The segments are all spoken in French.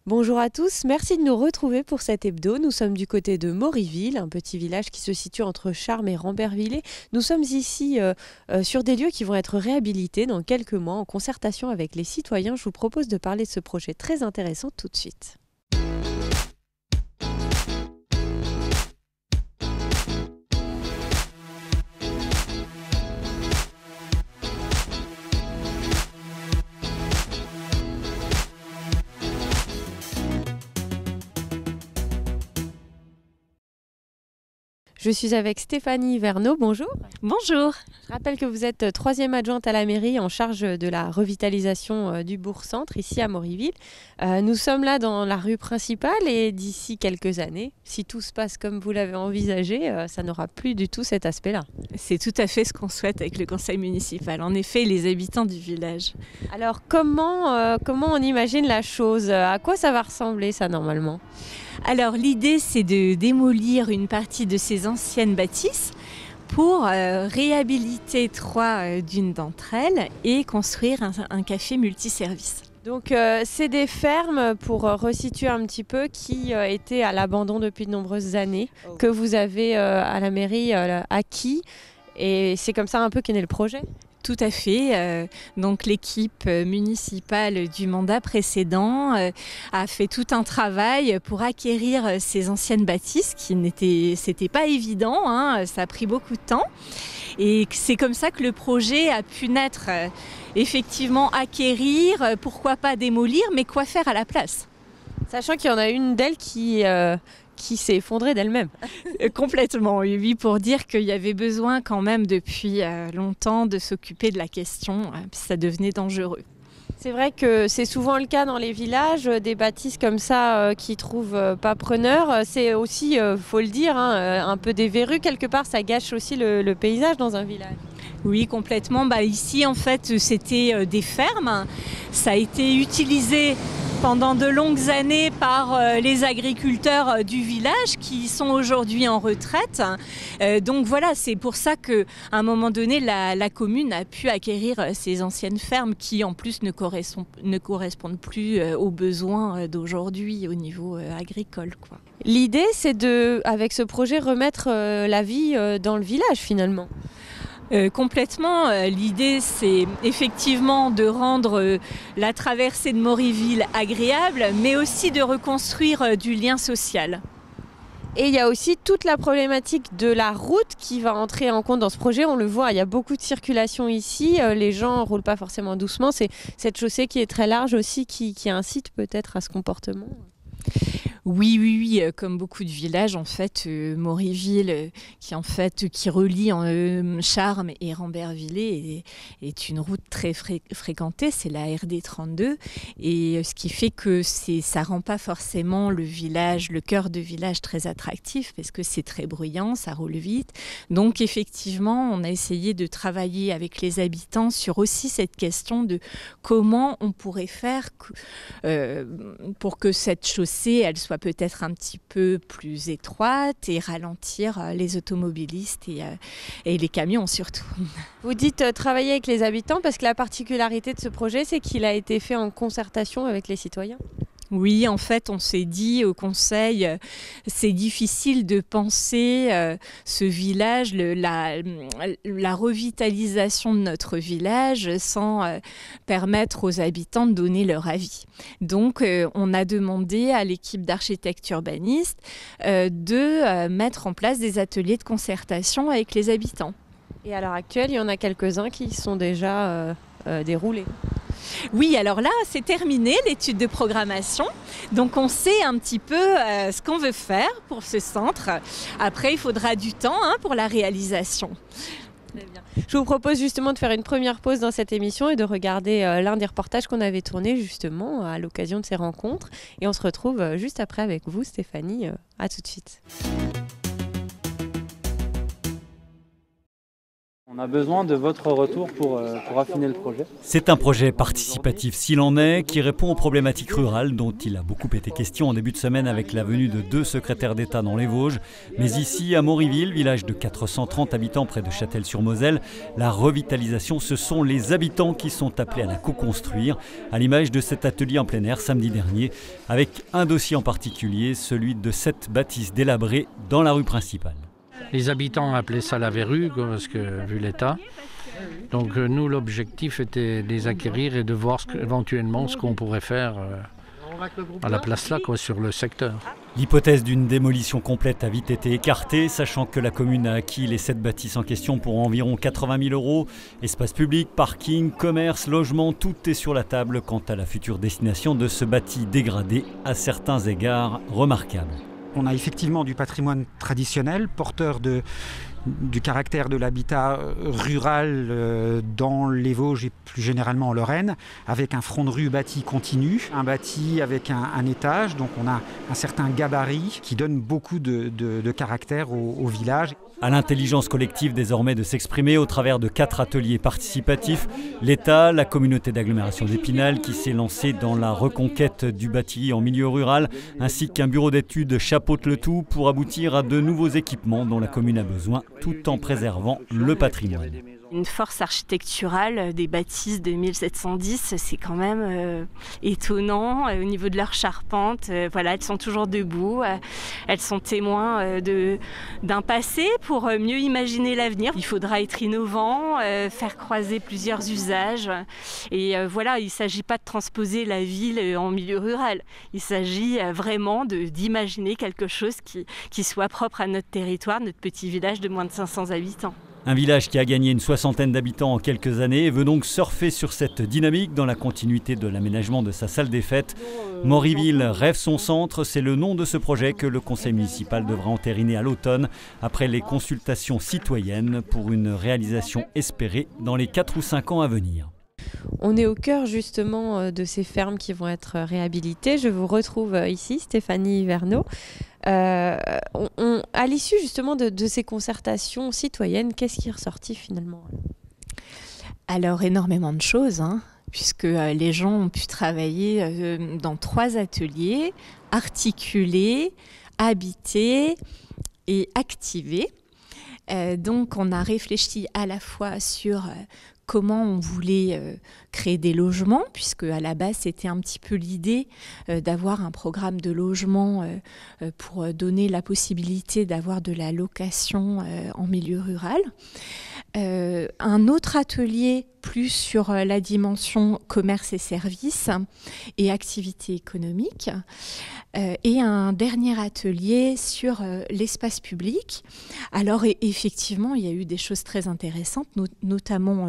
Bonjour à tous, merci de nous retrouver pour cet hebdo. Nous sommes du côté de Mauryville, un petit village qui se situe entre Charmes et Rambervillers. Nous sommes ici sur des lieux qui vont être réhabilités dans quelques mois en concertation avec les citoyens. Je vous propose de parler de ce projet très intéressant tout de suite. Je suis avec Stéphanie Verneau, bonjour. Bonjour. Je rappelle que vous êtes troisième adjointe à la mairie en charge de la revitalisation du bourg-centre, ici à Mauryville. Nous sommes là dans la rue principale et d'ici quelques années, si tout se passe comme vous l'avez envisagé, ça n'aura plus du tout cet aspect-là. C'est tout à fait ce qu'on souhaite avec le conseil municipal, en effet, les habitants du village. Alors comment on imagine la chose? À quoi ça va ressembler ça normalement? Alors l'idée c'est de démolir une partie de ces anciennes bâtisses pour réhabiliter trois d'une d'entre elles et construire un café multiservice. Donc c'est des fermes, pour resituer un petit peu, qui étaient à l'abandon depuis de nombreuses années, que vous avez à la mairie acquis, et c'est comme ça un peu qu'est né le projet. Tout à fait. Donc l'équipe municipale du mandat précédent a fait tout un travail pour acquérir ces anciennes bâtisses c'était pas évident, hein, ça a pris beaucoup de temps. Et c'est comme ça que le projet a pu naître. Effectivement, acquérir, pourquoi pas démolir, mais quoi faire à la place? Sachant qu'il y en a une d'elles qui s'est effondrée d'elle-même. Complètement, oui, pour dire qu'il y avait besoin quand même depuis longtemps de s'occuper de la question, puis ça devenait dangereux. C'est vrai que c'est souvent le cas dans les villages, des bâtisses comme ça qui trouvent pas preneur. C'est aussi, faut le dire, hein, un peu des verrues quelque part, ça gâche aussi le paysage dans un village. Oui, complètement. Ici, en fait, c'était des fermes. Ça a été utilisé pendant de longues années par les agriculteurs du village qui sont aujourd'hui en retraite. Donc voilà, c'est pour ça qu'à un moment donné, la commune a pu acquérir ces anciennes fermes qui en plus ne correspondent plus aux besoins d'aujourd'hui au niveau agricole, quoi. L'idée, c'est de, avec ce projet, remettre la vie dans le village finalement. Complètement. L'idée, c'est effectivement de rendre la traversée de Mauryville agréable, mais aussi de reconstruire du lien social. Et il y a aussi toute la problématique de la route qui va entrer en compte dans ce projet. On le voit, il y a beaucoup de circulation ici. Les gens ne roulent pas forcément doucement. C'est cette chaussée qui est très large aussi qui incite peut-être à ce comportement. Oui, comme beaucoup de villages, en fait, Mauryville, qui relie Charmes et Rambervillers, est une route très fréquentée, c'est la RD 32, et ce qui fait que ça rend pas forcément le cœur de village très attractif, parce que c'est très bruyant, ça roule vite. Donc effectivement, on a essayé de travailler avec les habitants sur aussi cette question de comment on pourrait faire pour que cette chaussée, elle soit peut-être un petit peu plus étroite et ralentir les automobilistes et les camions surtout. Vous dites travailler avec les habitants parce que la particularité de ce projet, c'est qu'il a été fait en concertation avec les citoyens. Oui, en fait, on s'est dit au conseil, c'est difficile de penser ce village, la revitalisation de notre village sans permettre aux habitants de donner leur avis. Donc, on a demandé à l'équipe d'architectes urbanistes de mettre en place des ateliers de concertation avec les habitants. Et à l'heure actuelle, il y en a quelques-uns qui sont déjà déroulés. Oui, alors là, c'est terminé l'étude de programmation. Donc, on sait un petit peu ce qu'on veut faire pour ce centre. Après, il faudra du temps pour la réalisation. Très bien. Je vous propose justement de faire une première pause dans cette émission et de regarder l'un des reportages qu'on avait tourné justement à l'occasion de ces rencontres. Et on se retrouve juste après avec vous, Stéphanie. À tout de suite. On a besoin de votre retour pour affiner le projet. C'est un projet participatif s'il en est, qui répond aux problématiques rurales dont il a beaucoup été question en début de semaine avec la venue de 2 secrétaires d'État dans les Vosges. Mais ici, à Moriville, village de 430 habitants près de Châtel-sur-Moselle, la revitalisation, ce sont les habitants qui sont appelés à la co-construire, à l'image de cet atelier en plein air samedi dernier, avec un dossier en particulier, celui de cette bâtisse délabrée dans la rue principale. Les habitants appelaient ça la verrue, parce que, vu l'état. Donc nous, l'objectif était de les acquérir et de voir éventuellement ce qu'on pourrait faire à la place là, sur le secteur. L'hypothèse d'une démolition complète a vite été écartée, sachant que la commune a acquis les 7 bâtisses en question pour environ 80 000 €. Espace public, parking, commerce, logement, tout est sur la table quant à la future destination de ce bâti dégradé, à certains égards remarquable. On a effectivement du patrimoine traditionnel, porteur du caractère de l'habitat rural dans les Vosges et plus généralement en Lorraine, avec un front de rue bâti continu, un bâti avec un étage, donc on a un certain gabarit qui donne beaucoup de caractère au village. À l'intelligence collective désormais de s'exprimer au travers de 4 ateliers participatifs, l'État, la communauté d'agglomération d'Épinal qui s'est lancée dans la reconquête du bâti en milieu rural, ainsi qu'un bureau d'études chapeaute le tout pour aboutir à de nouveaux équipements dont la commune a besoin, tout en préservant le patrimoine. Une force architecturale des bâtisses de 1710, c'est quand même étonnant au niveau de leur charpente. Voilà, elles sont toujours debout, elles sont témoins d'un passé pour mieux imaginer l'avenir. Il faudra être innovant, faire croiser plusieurs usages. Et voilà, il ne s'agit pas de transposer la ville en milieu rural. Il s'agit vraiment d'imaginer quelque chose qui soit propre à notre territoire, notre petit village de moins de 500 habitants. Un village qui a gagné une 60aine d'habitants en quelques années et veut donc surfer sur cette dynamique dans la continuité de l'aménagement de sa salle des fêtes. Moriville rêve son centre, c'est le nom de ce projet que le conseil municipal devra entériner à l'automne après les consultations citoyennes pour une réalisation espérée dans les 4 ou 5 ans à venir. On est au cœur justement de ces fermes qui vont être réhabilitées. Je vous retrouve ici, Stéphanie Verneau. À l'issue justement de ces concertations citoyennes, qu'est-ce qui est ressorti finalement ? Alors énormément de choses, puisque les gens ont pu travailler dans 3 ateliers, articuler, habiter et activer. Donc on a réfléchi à la fois sur comment on voulait créer des logements, puisque à la base c'était un petit peu l'idée d'avoir un programme de logement pour donner la possibilité d'avoir de la location en milieu rural. Un autre atelier plus sur la dimension commerce et services et activité économique. Et un dernier atelier sur l'espace public. Alors effectivement, il y a eu des choses très intéressantes, notamment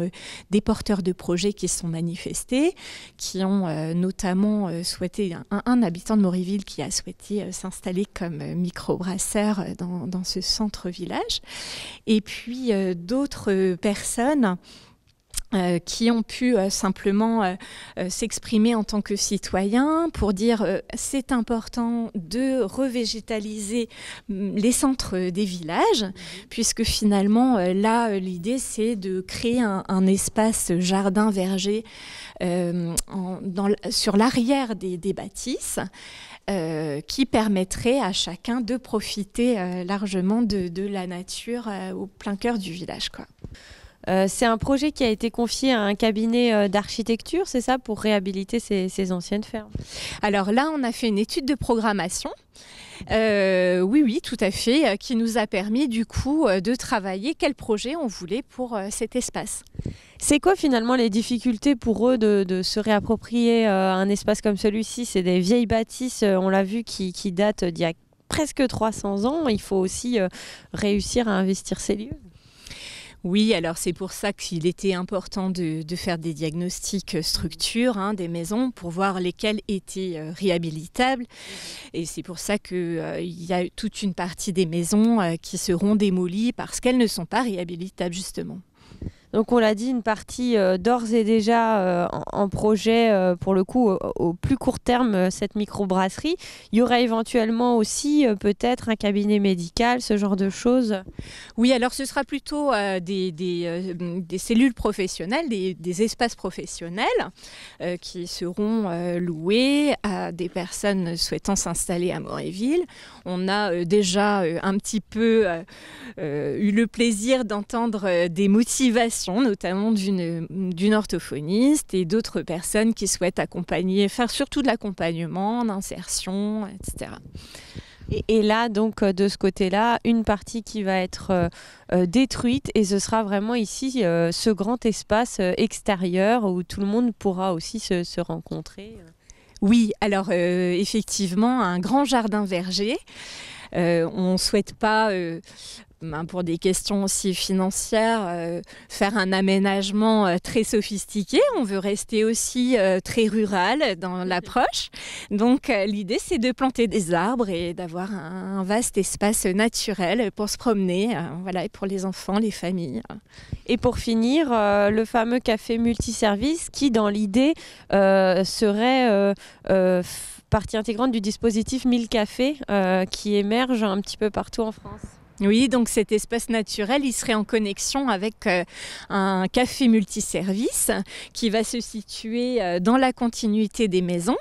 des porteurs de projets qui se sont manifestés, qui ont notamment souhaité, un habitant de Moriville qui a souhaité s'installer comme microbrasseur dans ce centre-village. Et puis d'autres personnes qui ont pu simplement s'exprimer en tant que citoyens pour dire c'est important de revégétaliser les centres des villages, puisque finalement là l'idée c'est de créer un espace jardin-verger sur l'arrière des bâtisses. Qui permettrait à chacun de profiter largement de la nature au plein cœur du village, quoi. C'est un projet qui a été confié à un cabinet d'architecture, c'est ça, pour réhabiliter ces anciennes fermes? Alors là, on a fait une étude de programmation. Oui, tout à fait, qui nous a permis du coup de travailler quel projet on voulait pour cet espace. C'est quoi finalement les difficultés pour eux de se réapproprier un espace comme celui-ci? C'est des vieilles bâtisses, on l'a vu, qui datent d'il y a presque 300 ans. Il faut aussi réussir à investir ces lieux. Oui, alors c'est pour ça qu'il était important de faire des diagnostics structures des maisons pour voir lesquelles étaient réhabilitables. Et c'est pour ça qu'il y a toute une partie des maisons qui seront démolies parce qu'elles ne sont pas réhabilitables justement. Donc on l'a dit, une partie d'ores et déjà en projet pour le coup au plus court terme, cette microbrasserie. Il y aurait éventuellement aussi peut-être un cabinet médical, ce genre de choses. Oui, alors ce sera plutôt des cellules professionnelles, des espaces professionnels qui seront loués à des personnes souhaitant s'installer à Moréville. On a déjà un petit peu eu le plaisir d'entendre des motivations, notamment d'une orthophoniste et d'autres personnes qui souhaitent accompagner, faire surtout de l'accompagnement, d'insertion, etc. Et là, donc, de ce côté-là, une partie qui va être détruite et ce sera vraiment ici ce grand espace extérieur où tout le monde pourra aussi se rencontrer. Oui, alors effectivement, un grand jardin verger. On ne souhaite pas, pour des questions aussi financières, faire un aménagement très sophistiqué. On veut rester aussi très rural dans l'approche. Donc l'idée, c'est de planter des arbres et d'avoir un vaste espace naturel pour se promener, voilà, et pour les enfants, les familles. Et pour finir, le fameux café multiservice qui, dans l'idée, serait partie intégrante du dispositif 1000 cafés qui émerge un petit peu partout en France. Oui, donc cet espace naturel, il serait en connexion avec un café multiservice qui va se situer dans la continuité des maisons.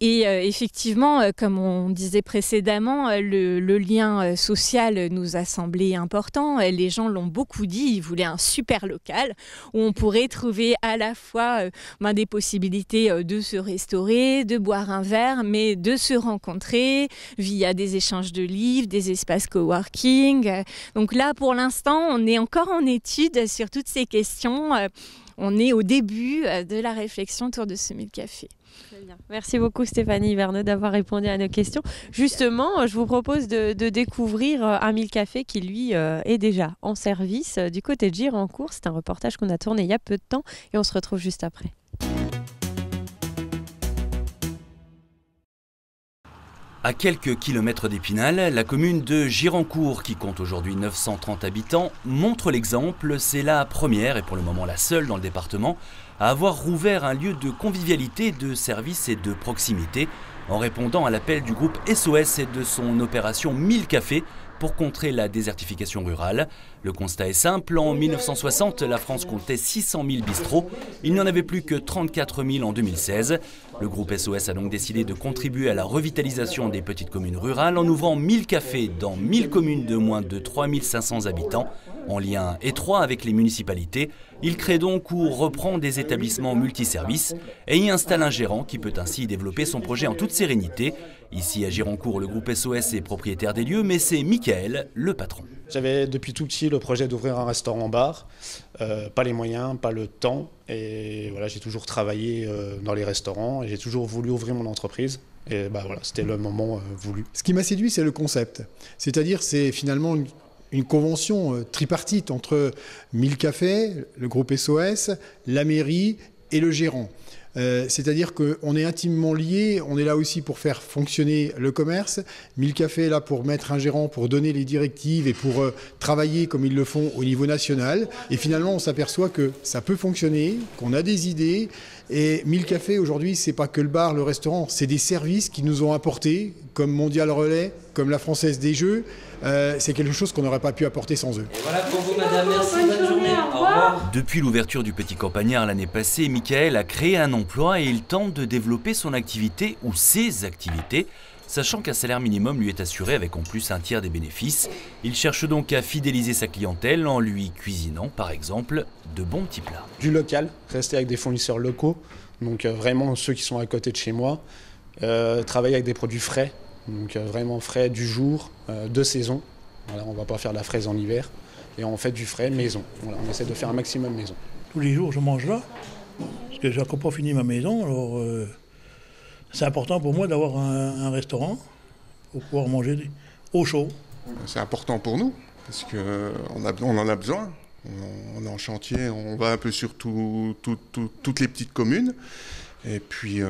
Et effectivement, comme on disait précédemment, le lien social nous a semblé important. Les gens l'ont beaucoup dit, ils voulaient un super local où on pourrait trouver à la fois des possibilités de se restaurer, de boire un verre, mais de se rencontrer via des échanges de livres, des espaces coworking. Donc là, pour l'instant, on est encore en étude sur toutes ces questions. On est au début de la réflexion autour de ce 1000 cafés. Très bien. Merci beaucoup Stéphanie Verneux d'avoir répondu à nos questions. Justement, je vous propose de découvrir un 1000 cafés qui, lui, est déjà en service du côté de Girancourt. C'est un reportage qu'on a tourné il y a peu de temps et on se retrouve juste après. À quelques kilomètres d'Épinal, la commune de Girancourt, qui compte aujourd'hui 930 habitants, montre l'exemple. C'est la première et pour le moment la seule dans le département à avoir rouvert un lieu de convivialité, de service et de proximité en répondant à l'appel du groupe SOS et de son opération 1000 cafés pour contrer la désertification rurale. Le constat est simple, en 1960, la France comptait 600 000 bistrots. Il n'y en avait plus que 34 000 en 2016. Le groupe SOS a donc décidé de contribuer à la revitalisation des petites communes rurales en ouvrant 1000 cafés dans 1000 communes de moins de 3500 habitants. En lien étroit avec les municipalités, il crée donc ou reprend des établissements multiservices et y installe un gérant qui peut ainsi développer son projet en toute sérénité. Ici à Girancourt, le groupe SOS est propriétaire des lieux, mais c'est Michael, le patron. J'avais depuis tout petit le projet d'ouvrir un restaurant-bar, pas les moyens, pas le temps, et voilà, j'ai toujours travaillé dans les restaurants et j'ai toujours voulu ouvrir mon entreprise. Et voilà, c'était le moment voulu. Ce qui m'a séduit, c'est le concept. C'est-à-dire, c'est finalement une convention tripartite entre 1000 cafés, le groupe SOS, la mairie et le gérant. C'est-à-dire qu'on est intimement liés, on est là aussi pour faire fonctionner le commerce. 1000 cafés est là pour mettre un gérant, pour donner les directives et pour travailler comme ils le font au niveau national. Et finalement, on s'aperçoit que ça peut fonctionner, qu'on a des idées. Et 1000 cafés, aujourd'hui, c'est pas que le bar, le restaurant, c'est des services qui nous ont apportés, comme Mondial Relais, comme la Française des Jeux. C'est quelque chose qu'on n'aurait pas pu apporter sans eux. Et voilà pour vous, madame. Merci, bonne journée. Au revoir. Depuis l'ouverture du Petit Campagnard l'année passée, Michael a créé un emploi et il tente de développer son activité ou ses activités, sachant qu'un salaire minimum lui est assuré avec en plus un tiers des bénéfices. Il cherche donc à fidéliser sa clientèle en lui cuisinant, par exemple, de bons petits plats. Du local, rester avec des fournisseurs locaux, donc vraiment ceux qui sont à côté de chez moi, travailler avec des produits frais. Donc vraiment frais du jour, de saison. Voilà, on ne va pas faire de la fraise en hiver. Et on fait du frais maison. Voilà, on essaie de faire un maximum maison. Tous les jours, je mange là, parce que je n'ai encore pas fini ma maison. Alors, c'est important pour moi d'avoir un restaurant pour pouvoir manger au chaud. C'est important pour nous, parce qu'on en a besoin. On est en chantier, on va un peu sur toutes les petites communes. Et puis,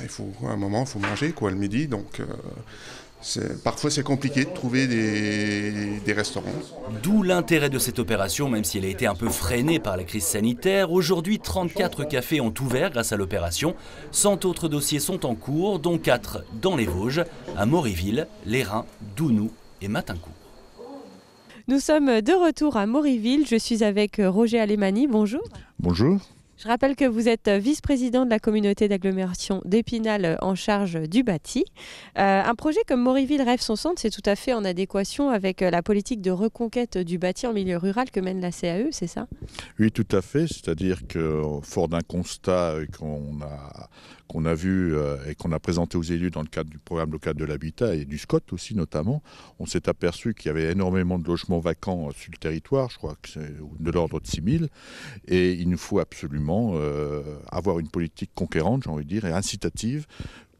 il faut, à un moment, il faut manger, quoi, le midi. Donc, Parfois c'est compliqué de trouver des restaurants. D'où l'intérêt de cette opération, même si elle a été un peu freinée par la crise sanitaire. Aujourd'hui, 34 cafés ont ouvert grâce à l'opération. 100 autres dossiers sont en cours, dont 4 dans les Vosges, à Moriville, Lérins, Dounou et Matincourt. Nous sommes de retour à Moriville. Je suis avec Roger Alemany. Bonjour. Bonjour. Je rappelle que vous êtes vice-président de la communauté d'agglomération d'Épinal en charge du bâti. Un projet comme Moriville Rêve son centre, c'est tout à fait en adéquation avec la politique de reconquête du bâti en milieu rural que mène la CAE, c'est ça? Oui, tout à fait. C'est-à-dire que, fort d'un constat qu'on a vu et qu'on a présenté aux élus dans le cadre du programme local de l'habitat et du SCOT aussi notamment, on s'est aperçu qu'il y avait énormément de logements vacants sur le territoire, je crois que c'est de l'ordre de 6 000, et il nous faut absolument avoir une politique conquérante, j'ai envie de dire, et incitative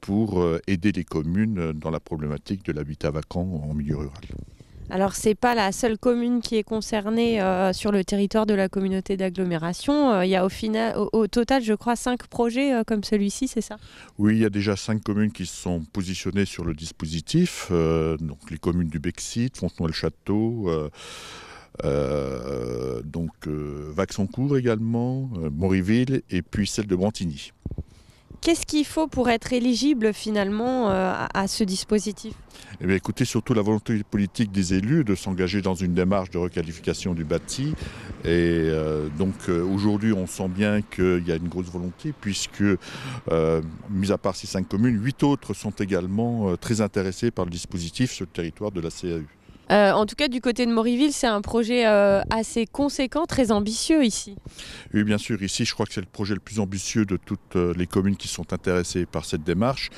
pour aider les communes dans la problématique de l'habitat vacant en milieu rural. Alors, ce n'est pas la seule commune qui est concernée sur le territoire de la communauté d'agglomération. Il y a au total, je crois, 5 projets comme celui-ci, c'est ça? Oui, il y a déjà 5 communes qui se sont positionnées sur le dispositif. Donc les communes du Bexit, Fontenoy-le-Château, Vaxoncourt également, Moriville et puis celle de Brantigny. Qu'est-ce qu'il faut pour être éligible finalement à ce dispositif? Eh bien, écoutez, surtout la volonté politique des élus de s'engager dans une démarche de requalification du bâti. Et aujourd'hui, on sent bien qu'il y a une grosse volonté puisque, mis à part ces 5 communes, 8 autres sont également très intéressées par le dispositif sur le territoire de la CAU. En tout cas, du côté de Moriville, c'est un projet assez conséquent, très ambitieux ici. Oui, bien sûr. Ici, je crois que c'est le projet le plus ambitieux de toutes les communes qui sont intéressées par cette démarche.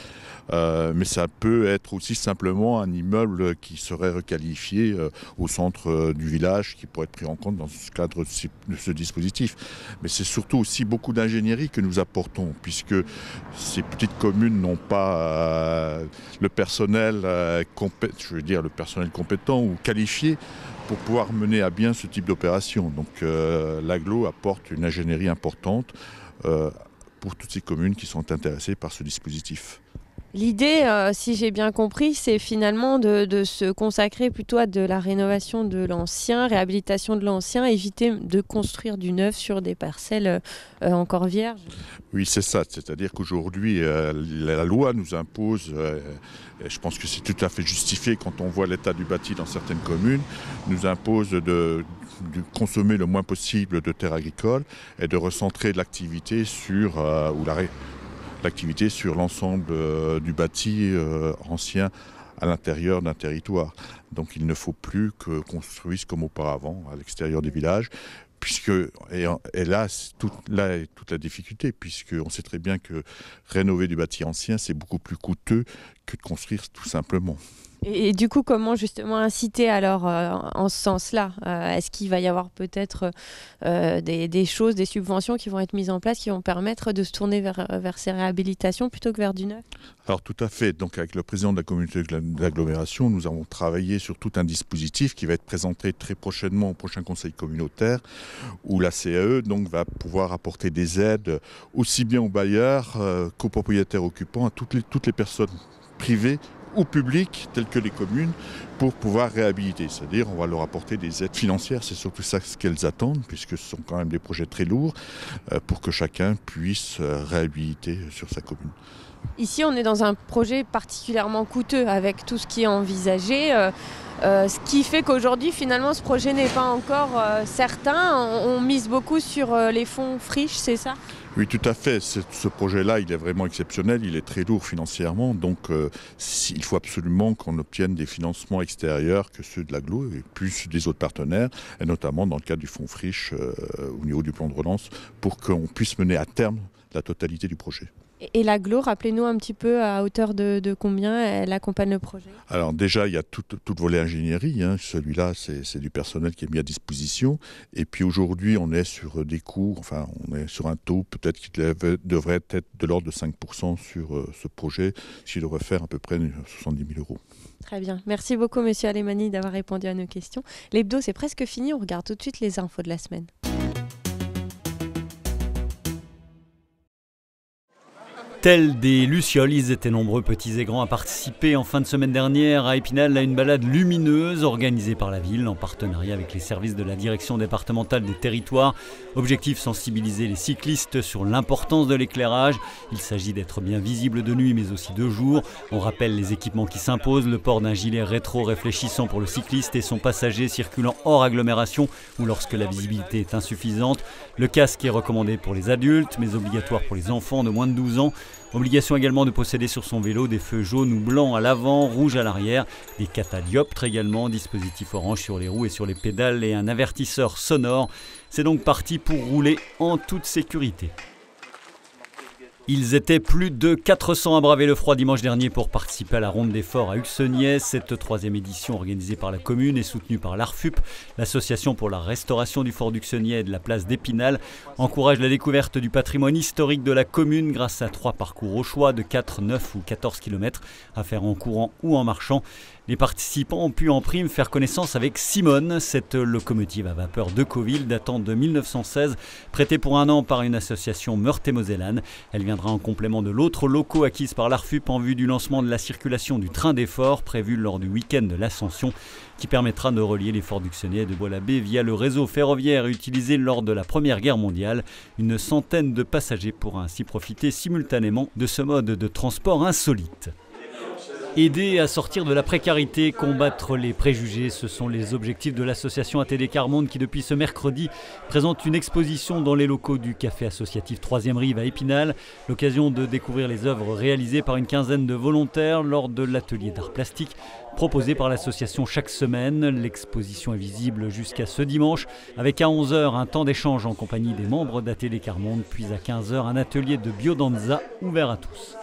Mais ça peut être aussi simplement un immeuble qui serait requalifié au centre du village, qui pourrait être pris en compte dans ce cadre de ce dispositif. Mais c'est surtout aussi beaucoup d'ingénierie que nous apportons, puisque ces petites communes n'ont pas le personnel compétent ou qualifié pour pouvoir mener à bien ce type d'opération. Donc l'agglo apporte une ingénierie importante pour toutes ces communes qui sont intéressées par ce dispositif. L'idée, si j'ai bien compris, c'est finalement de se consacrer plutôt à de la rénovation de l'ancien, réhabilitation de l'ancien, éviter de construire du neuf sur des parcelles encore vierges. Oui, c'est ça. C'est-à-dire qu'aujourd'hui, la loi nous impose, et je pense que c'est tout à fait justifié quand on voit l'état du bâti dans certaines communes, nous impose de consommer le moins possible de terres agricoles et de recentrer l'activité sur l'ensemble du bâti ancien à l'intérieur d'un territoire. Donc il ne faut plus que construise comme auparavant à l'extérieur des villages, et là est toute la difficulté, puisqu'on sait très bien que rénover du bâti ancien, c'est beaucoup plus coûteux que de construire tout simplement. Et du coup, comment justement inciter alors en ce sens-là? Est-ce qu'il va y avoir peut-être des choses, des subventions qui vont être mises en place qui vont permettre de se tourner vers ces réhabilitations plutôt que vers du neuf? Alors tout à fait. Donc avec le président de la communauté d'agglomération, nous avons travaillé sur tout un dispositif qui va être présenté très prochainement au prochain conseil communautaire, où la CAE donc va pouvoir apporter des aides aussi bien aux bailleurs qu'aux propriétaires occupants, à toutes les personnes privées ou publiques, telles que les communes, pour pouvoir réhabiliter. C'est-à-dire, on va leur apporter des aides financières, c'est surtout ça ce qu'elles attendent, puisque ce sont quand même des projets très lourds, pour que chacun puisse réhabiliter sur sa commune. Ici, on est dans un projet particulièrement coûteux, avec tout ce qui est envisagé, ce qui fait qu'aujourd'hui, finalement, ce projet n'est pas encore certain. On mise beaucoup sur les fonds friches, c'est ça ? Oui, tout à fait. Ce projet-là, il est vraiment exceptionnel, il est très lourd financièrement, donc il faut absolument qu'on obtienne des financements extérieurs que ceux de l'agglo et plus des autres partenaires, et notamment dans le cadre du fonds friche au niveau du plan de relance, pour qu'on puisse mener à terme la totalité du projet. Et l'agglo, rappelez-nous un petit peu à hauteur de combien elle accompagne le projet? Alors déjà, il y a tout volet ingénierie. Celui-là, c'est du personnel qui est mis à disposition. Et puis aujourd'hui, on est sur des coûts, on est sur un taux peut-être qui devrait être de l'ordre de 5% sur ce projet, ce qui devrait faire à peu près 70 000 €. Très bien. Merci beaucoup, Monsieur Alemany, d'avoir répondu à nos questions. L'hebdo, c'est presque fini. On regarde tout de suite les infos de la semaine. Tels des lucioles, ils étaient nombreux, petits et grands, à participer en fin de semaine dernière à Épinal à une balade lumineuse organisée par la ville en partenariat avec les services de la direction départementale des territoires. Objectif, sensibiliser les cyclistes sur l'importance de l'éclairage. Il s'agit d'être bien visible de nuit mais aussi de jour. On rappelle les équipements qui s'imposent, le port d'un gilet rétro-réfléchissant pour le cycliste et son passager circulant hors agglomération ou lorsque la visibilité est insuffisante. Le casque est recommandé pour les adultes mais obligatoire pour les enfants de moins de 12 ans. Obligation également de posséder sur son vélo des feux jaunes ou blancs à l'avant, rouges à l'arrière, des catadioptres également, dispositif orange sur les roues et sur les pédales et un avertisseur sonore. C'est donc parti pour rouler en toute sécurité. Ils étaient plus de 400 à braver le froid dimanche dernier pour participer à la Ronde des Forts à Uxeniez. Cette troisième édition organisée par la commune et soutenue par l'ARFUP, l'association pour la restauration du fort d'Uxeniez et de la place d'Épinal, encourage la découverte du patrimoine historique de la commune grâce à 3 parcours au choix de 4, 9 ou 14 km à faire en courant ou en marchant. Les participants ont pu en prime faire connaissance avec Simone, cette locomotive à vapeur de Decauville datant de 1916, prêtée pour 1 an par une association meurthe-et-mosellane. Elle viendra en complément de l'autre loco acquise par l'ARFUP en vue du lancement de la circulation du train des forts prévu lors du week-end de l'Ascension, qui permettra de relier les forts d'Uxeniez et de Bois-l'Abbé via le réseau ferroviaire utilisé lors de la Première Guerre mondiale. Une centaine de passagers pourra ainsi profiter simultanément de ce mode de transport insolite. Aider à sortir de la précarité, combattre les préjugés, ce sont les objectifs de l'association ATD Quart Monde qui depuis ce mercredi présente une exposition dans les locaux du café associatif 3e Rive à Épinal. L'occasion de découvrir les œuvres réalisées par une quinzaine de volontaires lors de l'atelier d'art plastique proposé par l'association chaque semaine. L'exposition est visible jusqu'à ce dimanche avec à 11h un temps d'échange en compagnie des membres d'ATD Quart Monde, puis à 15h un atelier de biodanza ouvert à tous.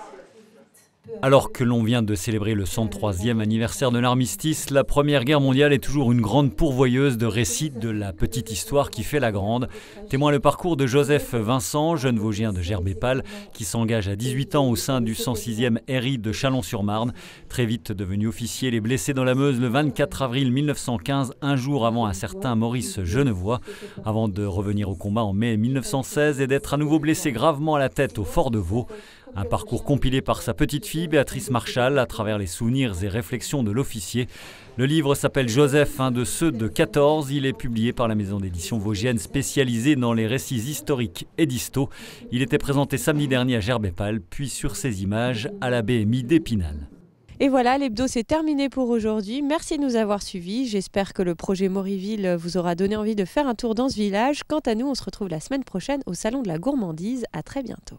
Alors que l'on vient de célébrer le 103e anniversaire de l'armistice, la Première Guerre mondiale est toujours une grande pourvoyeuse de récits de la petite histoire qui fait la grande. Témoin le parcours de Joseph Vincent, jeune Vosgien de Gerbépal, qui s'engage à 18 ans au sein du 106e RI de Chalon-sur-Marne. Très vite devenu officier, il est blessé dans la Meuse le 24 avril 1915, un jour avant un certain Maurice Genevois, avant de revenir au combat en mai 1916 et d'être à nouveau blessé gravement à la tête au Fort de Vaux. Un parcours compilé par sa petite fille Béatrice Marchal à travers les souvenirs et réflexions de l'officier. Le livre s'appelle Joseph, un de ceux de 14. Il est publié par la maison d'édition vosgienne spécialisée dans les récits historiques et d'histo. Il était présenté samedi dernier à Gerbépal, puis sur ces images à la BMI d'Épinal. Et voilà, l'hebdo c'est terminé pour aujourd'hui. Merci de nous avoir suivis. J'espère que le projet Moriville vous aura donné envie de faire un tour dans ce village. Quant à nous, on se retrouve la semaine prochaine au Salon de la Gourmandise. À très bientôt.